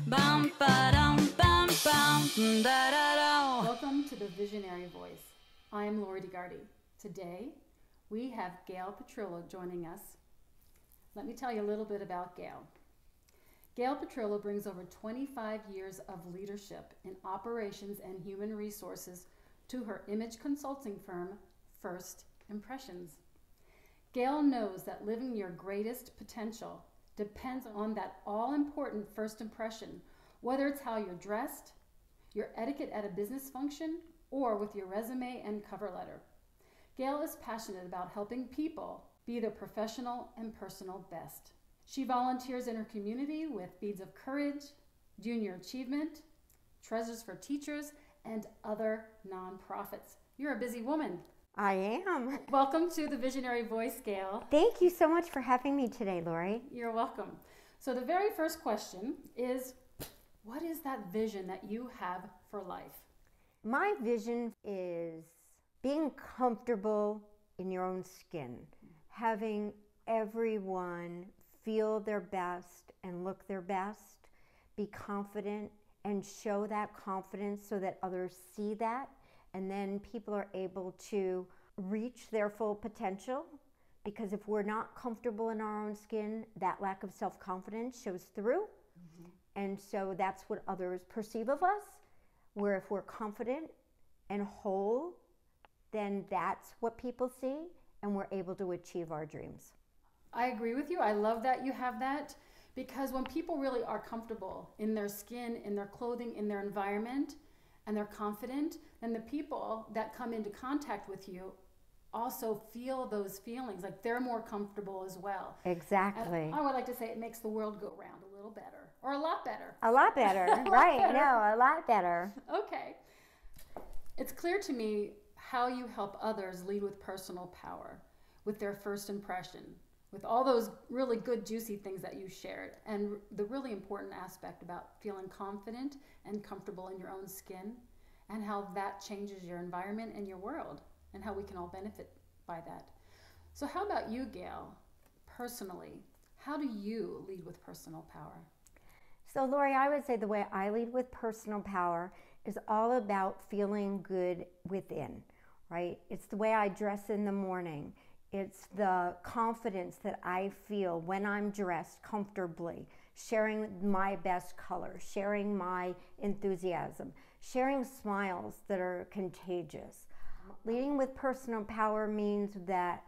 Bum, ba-dum, bum, bum, da-da-da. Welcome to the Visionary Voice. I'm Lori DeGardi. Today, we have Gayle Petrillo joining us. Let me tell you a little bit about Gayle. Gayle Petrillo brings over 25 years of leadership in operations and human resources to her image consulting firm, First Impressions. Gayle knows that living your greatest potential depends on that all-important first impression, whether it's how you're dressed, your etiquette at a business function, or with your resume and cover letter. Gayle is passionate about helping people be their professional and personal best. She volunteers in her community with Beads of Courage, Junior Achievement, Treasures for Teachers, and other nonprofits. You're a busy woman. I am. Welcome to the Visionary Voice, Gayle. Thank you so much for having me today, Lori. You're welcome. So the very first question is, what is that vision that you have for life? My vision is being comfortable in your own skin, having everyone feel their best and look their best, be confident and show that confidence so that others see that, and then people are able to reach their full potential. Because if we're not comfortable in our own skin, that lack of self-confidence shows through. And so that's what others perceive of us, where if we're confident and whole, then that's what people see, and we're able to achieve our dreams. I agree with you. I love that you have that, because when people really are comfortable in their skin, in their clothing, in their environment, and they're confident, then the people that come into contact with you also feel those feelings, like they're more comfortable as well. Exactly. And I would like to say it makes the world go round a little better, or a lot better. A lot better, right? Better. No, a lot better. Okay. It's clear to me how you help others lead with personal power, with their first impression, with all those really good, juicy things that you shared, and the really important aspect about feeling confident and comfortable in your own skin, and how that changes your environment and your world, and how we can all benefit by that. So how about you, Gayle, personally? How do you lead with personal power? So, Lori, I would say the way I lead with personal power is all about feeling good within, right? It's the way I dress in the morning. It's the confidence that I feel when I'm dressed comfortably, sharing my best color, sharing my enthusiasm, sharing smiles that are contagious. Leading with personal power means that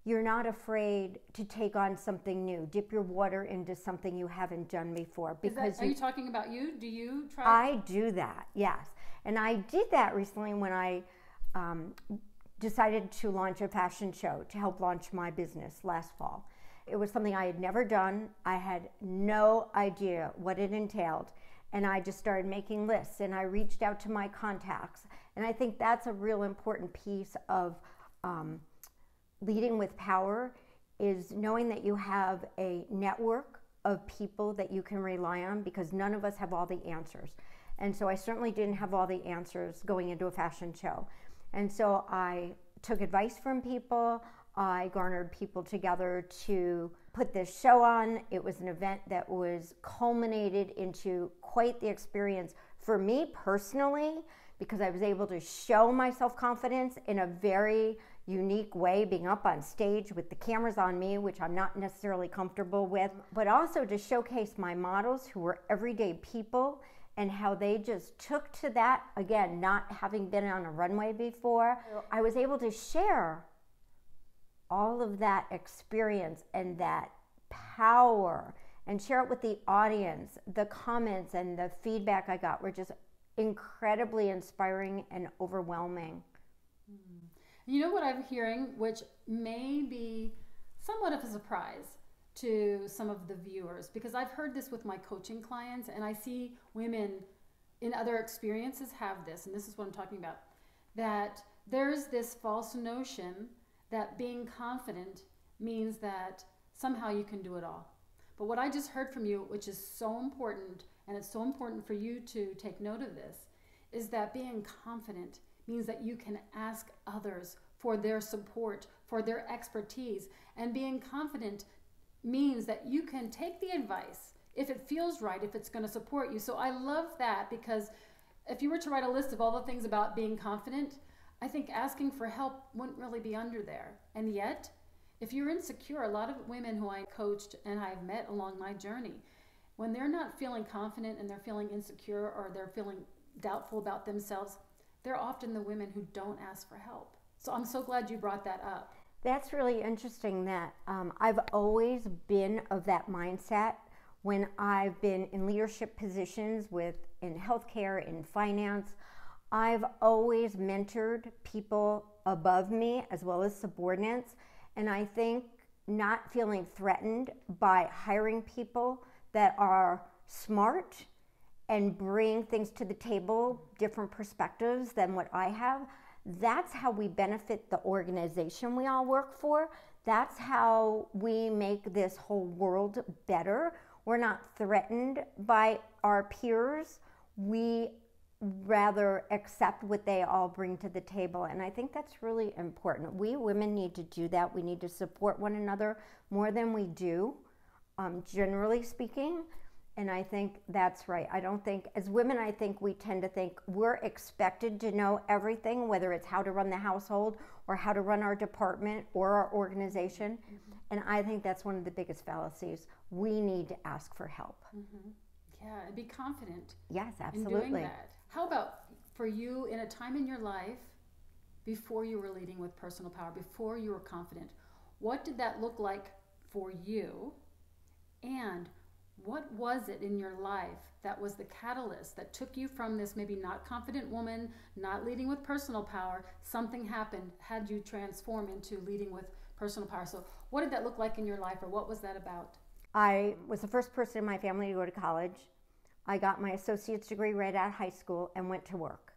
you're not afraid to take on something new, dip your water into something you haven't done before. Are you talking about you? Do you try? I do that, yes. And I did that recently when I decided to launch a fashion show to help launch my business last fall. It was something I had never done. I had no idea what it entailed. And I just started making lists, and I reached out to my contacts. And I think that's a real important piece of leading with power, is knowing that you have a network of people that you can rely on, because none of us have all the answers. And so I certainly didn't have all the answers going into a fashion show. And so I took advice from people. I garnered people together to put this show on. It was an event that was culminated into quite the experience for me personally, because I was able to show my self-confidence in a very unique way, being up on stage with the cameras on me, which I'm not necessarily comfortable with, but also to showcase my models who were everyday people and how they just took to that, again, not having been on a runway before. I was able to share all of that experience and that power and share it with the audience. The comments and the feedback I got were just incredibly inspiring and overwhelming. You know what I'm hearing, which may be somewhat of a surprise to some of the viewers, because I've heard this with my coaching clients, and I see women in other experiences have this, and this is what I'm talking about, that there's this false notion that being confident means that somehow you can do it all. But what I just heard from you, which is so important, and it's so important for you to take note of this, is that being confident means that you can ask others for their support, for their expertise. And being confident means that you can take the advice if it feels right, if it's going to support you. So I love that, because if you were to write a list of all the things about being confident, I think asking for help wouldn't really be under there. And yet, if you're insecure, a lot of women who I coached and I've met along my journey, when they're not feeling confident and they're feeling insecure or they're feeling doubtful about themselves, they're often the women who don't ask for help. So I'm so glad you brought that up. That's really interesting that I've always been of that mindset when I've been in leadership positions in healthcare, in finance. I've always mentored people above me as well as subordinates. And I think not feeling threatened by hiring people that are smart and bring things to the table, different perspectives than what I have, that's how we benefit the organization we all work for. That's how we make this whole world better. We're not threatened by our peers. We rather accept what they all bring to the table. And I think that's really important. We women need to do that. We need to support one another more than we do, generally speaking. And I think that's right. I don't think, as women, I think we tend to think we're expected to know everything, whether it's how to run the household or how to run our department or our organization. Mm-hmm. And I think that's one of the biggest fallacies. We need to ask for help. Mm-hmm. Yeah, and be confident. Yes, absolutely. In doing that. How about for you in a time in your life before you were leading with personal power, before you were confident? What did that look like for you? And what was it in your life that was the catalyst that took you from this maybe not confident woman, not leading with personal power? Something happened, had you transform into leading with personal power. So what did that look like in your life, or what was that about? I was the first person in my family to go to college. I got my associate's degree right out of high school and went to work.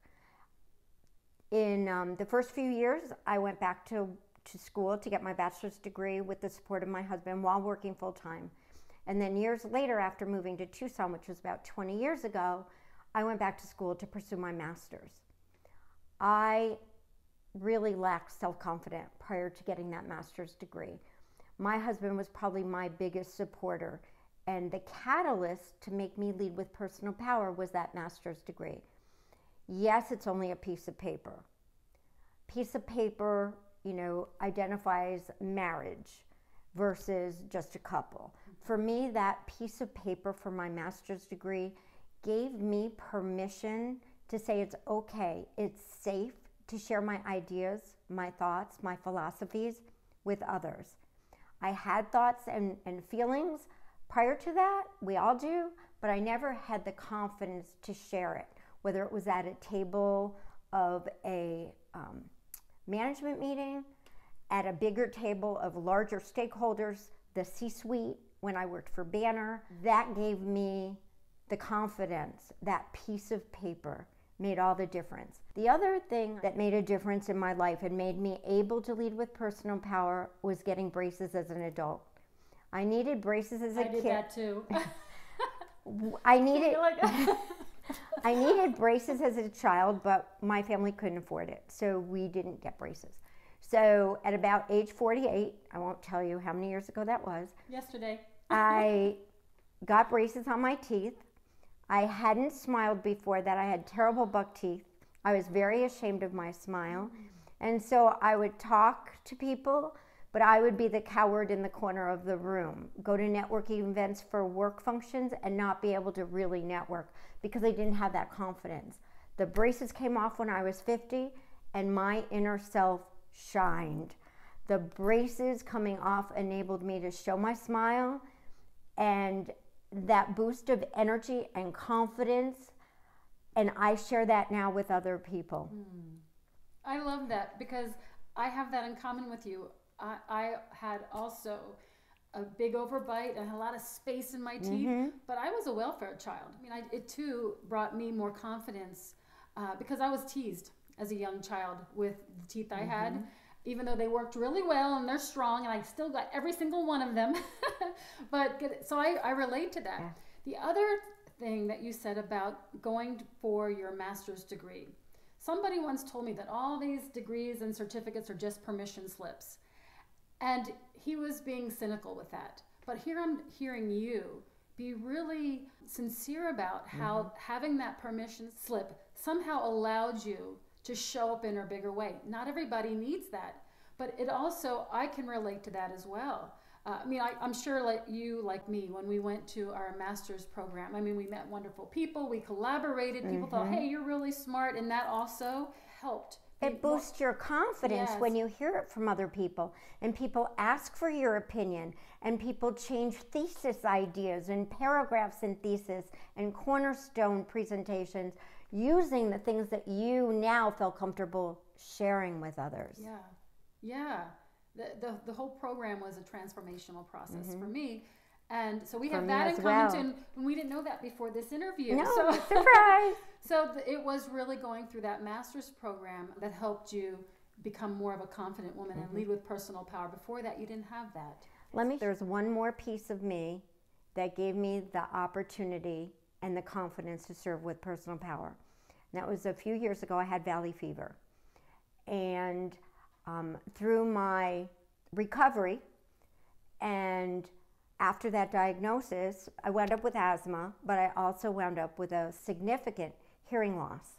In the first few years, I went back to school to get my bachelor's degree with the support of my husband while working full-time. And then years later, after moving to Tucson, which was about 20 years ago, I went back to school to pursue my master's. I really lacked self-confidence prior to getting that master's degree. My husband was probably my biggest supporter. And the catalyst to make me lead with personal power was that master's degree. Yes, it's only a piece of paper. Piece of paper, identifies marriage versus just a couple. For me, that piece of paper for my master's degree gave me permission to say it's okay, it's safe to share my ideas, my thoughts, my philosophies with others. I had thoughts and feelings prior to that, we all do, but I never had the confidence to share it, whether it was at a table of a management meeting, at a bigger table of larger stakeholders, the C-suite, when I worked for Banner. That gave me the confidence. That piece of paper made all the difference. The other thing that made a difference in my life and made me able to lead with personal power was getting braces as an adult. I needed braces as a kid. I did that too. I needed braces as a child, but my family couldn't afford it, so we didn't get braces. So at about age 48, I won't tell you how many years ago that was. Yesterday. I got braces on my teeth. I hadn't smiled before that. I had terrible buck teeth. I was very ashamed of my smile. And so I would talk to people, but I would be the coward in the corner of the room, go to networking events for work functions and not be able to really network because I didn't have that confidence. The braces came off when I was 50 and my inner self shined. The braces coming off enabled me to show my smile, and that boost of energy and confidence, and I share that now with other people. I love that because I have that in common with you. I had also a big overbite and a lot of space in my teeth, but I was a welfare child. I mean, it too brought me more confidence because I was teased as a young child with the teeth I had, even though they worked really well and they're strong and I still got every single one of them. So I relate to that. Yeah. The other thing that you said about going for your master's degree, somebody once told me that all these degrees and certificates are just permission slips. And he was being cynical with that. But here I'm hearing you be really sincere about how having that permission slip somehow allowed you to show up in a bigger way. Not everybody needs that, but it also, I can relate to that as well. I mean, I'm sure like you, like me, when we went to our master's program, I mean, we met wonderful people, we collaborated, people thought, hey, you're really smart, and that also helped. It boosts your confidence when you hear it from other people, and people ask for your opinion, and people change thesis ideas and paragraphs in thesis and cornerstone presentations using the things that you now feel comfortable sharing with others. Yeah, yeah. The whole program was a transformational process for me. And so we have that in common, and we didn't know that before this interview. No, so, surprise! So it was really going through that master's program that helped you become more of a confident woman and lead with personal power. Before that, you didn't have that. There's one more piece of me that gave me the opportunity and the confidence to serve with personal power. And that was a few years ago. I had valley fever. And through my recovery and after that diagnosis, I wound up with asthma, but I also wound up with a significant hearing loss.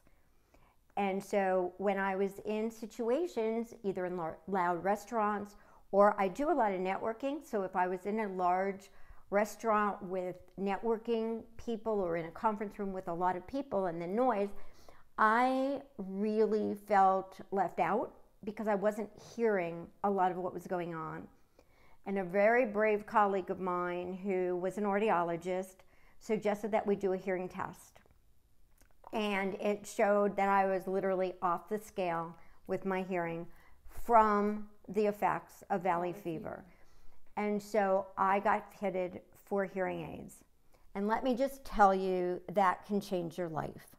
And so when I was in situations, either in loud restaurants, or I do a lot of networking, so if I was in a large restaurant with networking people or in a conference room with a lot of people and the noise, I really felt left out because I wasn't hearing a lot of what was going on. And a very brave colleague of mine who was an audiologist suggested that we do a hearing test. And it showed that I was literally off the scale with my hearing from the effects of valley fever. And so I got fitted for hearing aids. And let me just tell you, that can change your life.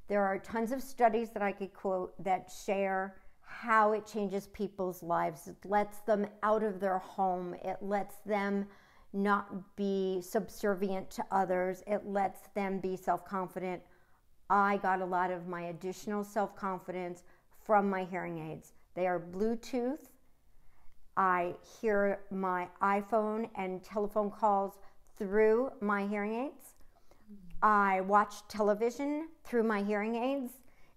There are tons of studies that I could quote that share how it changes people's lives. It lets them out of their home. It lets them not be subservient to others. It lets them be self-confident. I got a lot of my additional self-confidence from my hearing aids. They are Bluetooth. I hear my iPhone and telephone calls through my hearing aids. I watch television through my hearing aids.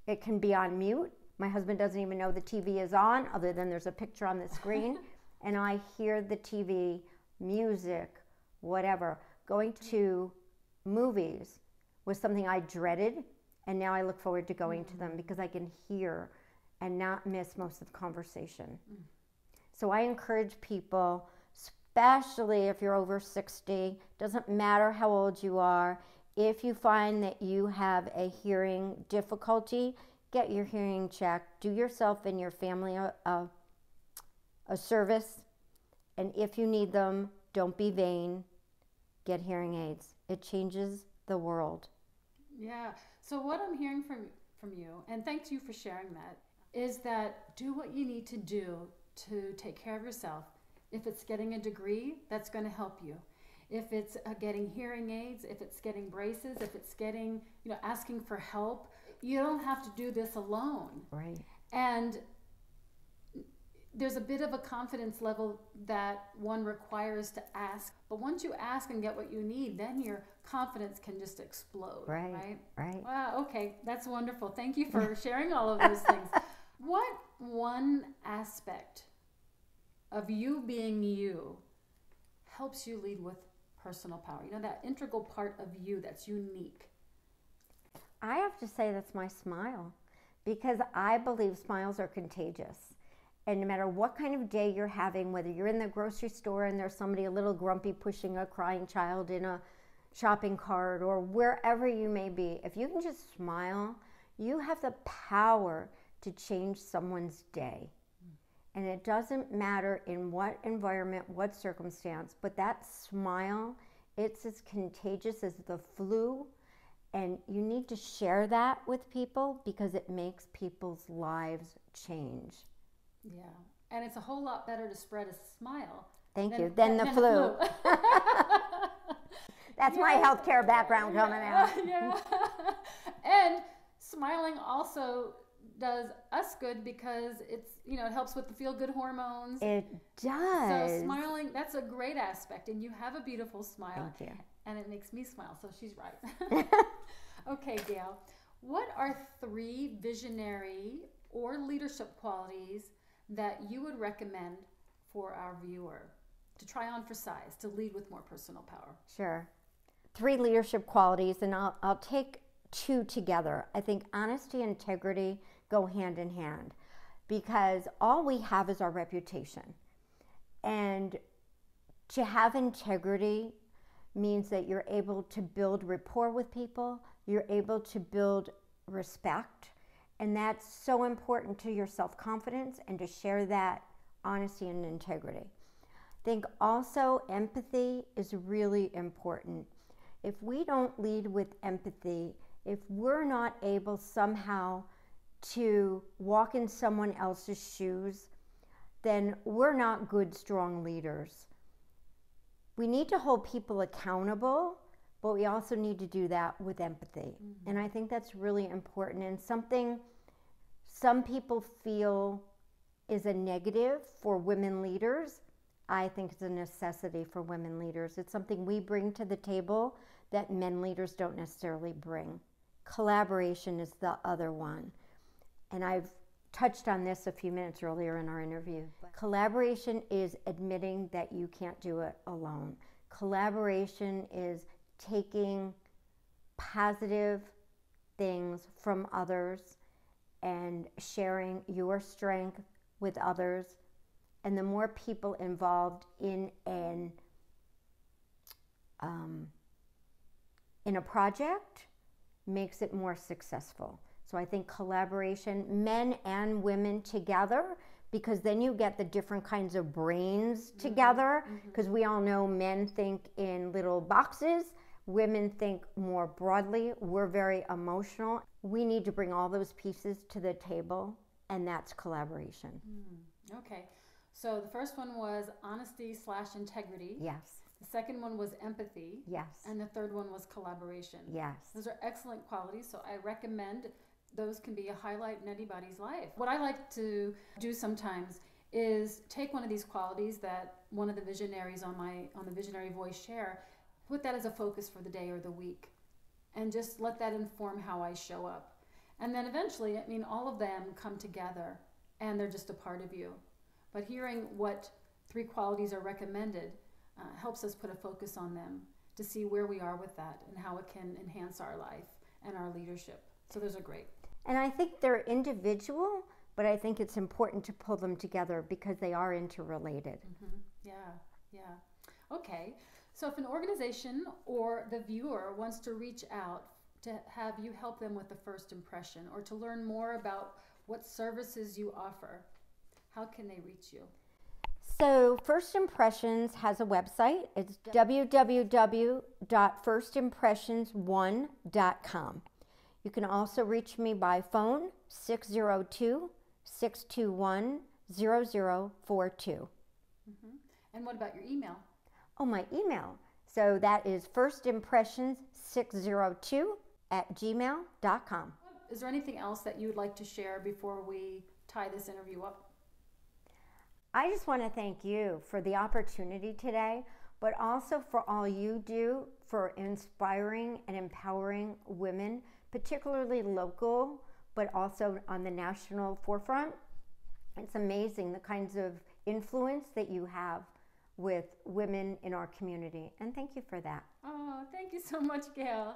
It can be on mute. My husband doesn't even know the TV is on, other than there's a picture on the screen. And I hear the TV, music, whatever. Going to movies was something I dreaded, and now I look forward to going to them because I can hear and not miss most of the conversation. So I encourage people, especially if you're over 60, doesn't matter how old you are, if you find that you have a hearing difficulty, get your hearing checked. Do yourself and your family a service. And if you need them, don't be vain. Get hearing aids. It changes the world. Yeah. So what I'm hearing from you, and thank you for sharing that, is that do what you need to do to take care of yourself. If it's getting a degree, that's going to help you. If it's getting hearing aids, if it's getting braces, if it's getting, asking for help, you don't have to do this alone. Right. And there's a bit of a confidence level that one requires to ask. But once you ask and get what you need, then your confidence can just explode. Right. Wow, okay, that's wonderful. Thank you for sharing all of those things. What one aspect of you being you helps you lead with personal power? That integral part of you that's unique. I have to say that's my smile, because I believe smiles are contagious. And no matter what kind of day you're having, whether you're in the grocery store and there's somebody a little grumpy pushing a crying child in a shopping cart, or wherever you may be, if you can just smile, you have the power to change someone's day. And it doesn't matter in what environment, what circumstance, but that smile, it's as contagious as the flu. And you need to share that with people because it makes people's lives change. Yeah. And it's a whole lot better to spread a smile. Than the flu. That's my healthcare background coming out. Yeah. And smiling also does us good because it's, it helps with the feel-good hormones. It does. So smiling, that's a great aspect, and you have a beautiful smile. Thank you. and it makes me smile, so she's right. Okay, Gayle, what are 3 visionary or leadership qualities that you would recommend for our viewer to try on for size, to lead with more personal power? Sure. 3 leadership qualities, and I'll take 2 together. I think honesty and integrity go hand in hand because all we have is our reputation. And to have integrity means that you're able to build rapport with people, you're able to build respect, and that's so important to your self-confidence and to share that honesty and integrity. I think also empathy is really important. If we don't lead with empathy, if we're not able somehow to walk in someone else's shoes, then we're not good, strong leaders. We need to hold people accountable, but we also need to do that with empathy. Mm-hmm. And I think that's really important, and something some people feel is a negative for women leaders. I think it's a necessity for women leaders. It's something we bring to the table that men leaders don't necessarily bring. Collaboration is the other one. And I've touched on this a few minutes earlier in our interview. Collaboration is admitting that you can't do it alone. Collaboration is taking positive things from others and sharing your strength with others. And the more people involved in a project makes it more successful. So I think collaboration, men and women together, because then you get the different kinds of brains together, because we all know men think in little boxes, women think more broadly, we're very emotional. We need to bring all those pieces to the table, and that's collaboration. Okay, so the first one was honesty/integrity. Yes. The second one was empathy. Yes. And the third one was collaboration. Yes. Those are excellent qualities, so I recommend those can be a highlight in anybody's life. What I like to do sometimes is take one of these qualities that one of the visionaries on the Visionary Voice share, put that as a focus for the day or the week, and just let that inform how I show up. And then eventually, I mean, all of them come together and they're just a part of you. But hearing what 3 qualities are recommended helps us put a focus on them to see where we are with that and how it can enhance our life and our leadership. So those are great. And I think they're individual, but I think it's important to pull them together because they are interrelated. Yeah. Okay, so if an organization or the viewer wants to reach out to have you help them with the first impression or to learn more about what services you offer, how can they reach you? So First Impressions has a website. It's www.firstimpressions1.com. You can also reach me by phone, 602-621-0042. And what about your email? Oh, my email. So that is firstimpressions602@gmail.com. Is there anything else that you would like to share before we tie this interview up? I just want to thank you for the opportunity today, but also for all you do for inspiring and empowering women, particularly local, but also on the national forefront. It's amazing the kinds of influence that you have with women in our community, and thank you for that. Oh, thank you so much, Gayle.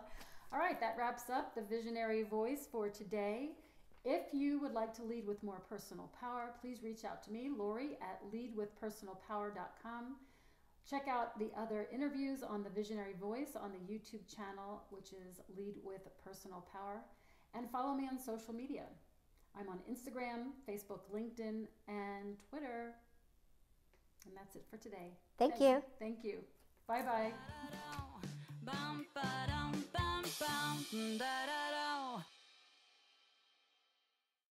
All right, that wraps up the Visionary Voice for today. If you would like to lead with more personal power, please reach out to me, Lori, at leadwithpersonalpower.com. Check out the other interviews on the Visionary Voice on the YouTube channel, which is Lead with Personal Power. And follow me on social media. I'm on Instagram, Facebook, LinkedIn, and Twitter. And that's it for today. Thank you. Thank you. Bye-bye.